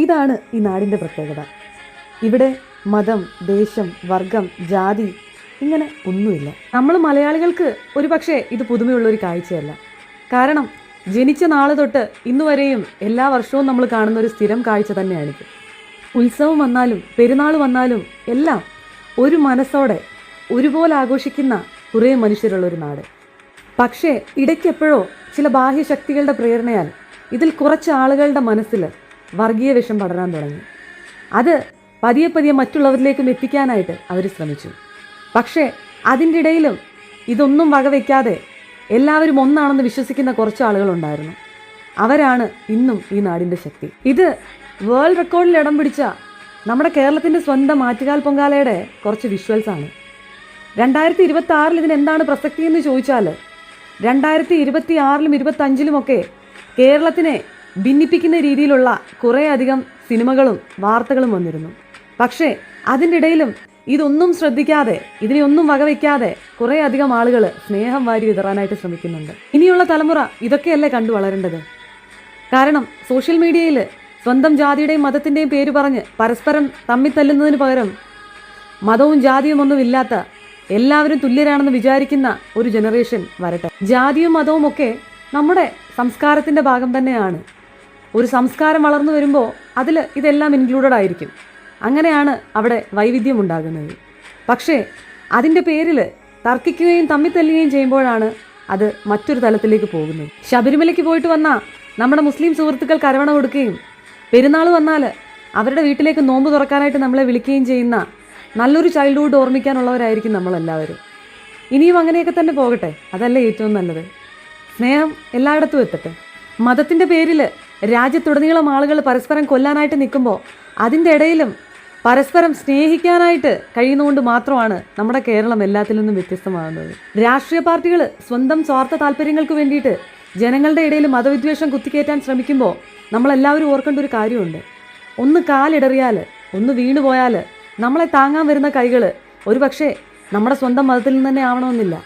ഇതാണ് ഈ നാടിൻ്റെ പ്രത്യേകത. ഇവിടെ മതം, ദേശം, വർഗം, ജാതി ഇങ്ങനെ ഒന്നുമില്ല. നമ്മൾ മലയാളികൾക്ക് ഒരുപക്ഷെ ഇത് പുതുമയുള്ളൊരു കാഴ്ചയല്ല. കാരണം ജനിച്ച നാൾ തൊട്ട് ഇന്നുവരെയും എല്ലാ വർഷവും നമ്മൾ കാണുന്ന ഒരു സ്ഥിരം കാഴ്ച തന്നെയാണിത്. ഉത്സവം വന്നാലും പെരുന്നാൾ വന്നാലും എല്ലാം ഒരു മനസ്സോടെ ഒരുപോലെ ആഘോഷിക്കുന്ന കുറേ മനുഷ്യരുള്ളൊരു നാട്. പക്ഷേ ഇടയ്ക്കെപ്പോഴോ ചില ബാഹ്യശക്തികളുടെ പ്രേരണയാൽ ഇതിൽ കുറച്ച് ആളുകളുടെ മനസ്സിൽ വർഗീയ വിഷം പടരാൻ തുടങ്ങി. അത് പതിയെ പതിയെ മറ്റുള്ളവരിലേക്കും എത്തിക്കാനായിട്ട് അവർ ശ്രമിച്ചു. പക്ഷേ അതിൻ്റെ ഇടയിലും ഇതൊന്നും വകവയ്ക്കാതെ എല്ലാവരും ഒന്നാണെന്ന് വിശ്വസിക്കുന്ന കുറച്ച് ആളുകളുണ്ടായിരുന്നു. അവരാണ് ഇന്നും ഈ നാടിൻ്റെ ശക്തി. ഇത് വേൾഡ് റെക്കോർഡിൽ ഇടം പിടിച്ച നമ്മുടെ കേരളത്തിൻ്റെ സ്വന്തം ആറ്റുകാൽ പൊങ്കാലയുടെ കുറച്ച് വിഷ്വൽസാണ്. 2026 ഇതിന് എന്താണ് പ്രസക്തി എന്ന് ചോദിച്ചാൽ 2026-ലും 2025-ലുമൊക്കെ കേരളത്തിനെ ഭിന്നിപ്പിക്കുന്ന രീതിയിലുള്ള കുറേയധികം സിനിമകളും വാർത്തകളും വന്നിരുന്നു. പക്ഷേ അതിൻ്റെ ഇടയിലും ഇതൊന്നും ശ്രദ്ധിക്കാതെ, ഇതിനെയൊന്നും വകവയ്ക്കാതെ കുറേയധികം ആളുകൾ സ്നേഹം വാരി വിതറാനായിട്ട് ശ്രമിക്കുന്നുണ്ട്. ഇനിയുള്ള തലമുറ ഇതൊക്കെയല്ലേ കണ്ടു വളരേണ്ടത്. കാരണം സോഷ്യൽ മീഡിയയിൽ സ്വന്തം ജാതിയുടെയും മതത്തിൻ്റെയും പേര് പറഞ്ഞ് പരസ്പരം തമ്മിൽ തല്ലുന്നതിന് പകരം മതവും ജാതിയും ഒന്നും ഇല്ലാത്ത എല്ലാവരും തുല്യരാണെന്ന് വിചാരിക്കുന്ന ഒരു ജനറേഷൻ വരട്ടെ. ജാതിയും മതവും ഒക്കെ നമ്മുടെ സംസ്കാരത്തിൻ്റെ ഭാഗം തന്നെയാണ്. ഒരു സംസ്കാരം വളർന്നു വരുമ്പോൾ അതിൽ ഇതെല്ലാം ഇൻക്ലൂഡഡ് ആയിരിക്കും. അങ്ങനെയാണ് അവിടെ വൈവിധ്യം ഉണ്ടാകുന്നത്. പക്ഷേ അതിൻ്റെ പേരിൽ തർക്കിക്കുകയും തമ്മിൽ തല്ലുകയും ചെയ്യുമ്പോഴാണ് അത് മറ്റൊരു തലത്തിലേക്ക് പോകുന്നത്. ശബരിമലയ്ക്ക് പോയിട്ട് വന്ന നമ്മുടെ മുസ്ലിം സുഹൃത്തുക്കൾ കരവണ കൊടുക്കുകയും പെരുന്നാൾ വന്നാൽ അവരുടെ വീട്ടിലേക്ക് നോമ്പ് തുറക്കാനായിട്ട് നമ്മളെ വിളിക്കുകയും ചെയ്യുന്ന നല്ലൊരു ചൈൽഡ്ഹുഡ് ഓർമ്മിക്കാനുള്ളവരായിരിക്കും നമ്മളെല്ലാവരും. ഇനിയും അങ്ങനെയൊക്കെ തന്നെ പോകട്ടെ, അതല്ലേ ഏറ്റവും നല്ലത്. സ്നേഹം എല്ലായിടത്തും എത്തട്ടെ. മതത്തിൻ്റെ പേരിൽ രാജ്യത്തുടനീളം ആളുകൾ പരസ്പരം കൊല്ലാനായിട്ട് നിൽക്കുമ്പോൾ അതിൻ്റെ ഇടയിലും പരസ്പരം സ്നേഹിക്കാനായിട്ട് കഴിയുന്നതുകൊണ്ട് മാത്രമാണ് നമ്മുടെ കേരളം എല്ലാത്തിൽ നിന്നും വ്യത്യസ്തമാകുന്നത്. രാഷ്ട്രീയ പാർട്ടികൾ സ്വന്തം സ്വാർത്ഥ താല്പര്യങ്ങൾക്ക് വേണ്ടിയിട്ട് ജനങ്ങളുടെ ഇടയിൽ മതവിദ്വേഷം കുത്തിക്കയറ്റാൻ ശ്രമിക്കുമ്പോൾ നമ്മളെല്ലാവരും ഓർക്കേണ്ട ഒരു കാര്യമുണ്ട്. ഒന്ന് കാലിടറിയാൽ, ഒന്ന് വീണുപോയാൽ നമ്മളെ താങ്ങാൻ വരുന്ന കൈകൾ ഒരുപക്ഷെ നമ്മുടെ സ്വന്തം മതത്തിൽ നിന്ന് തന്നെ ആവണമെന്നില്ല.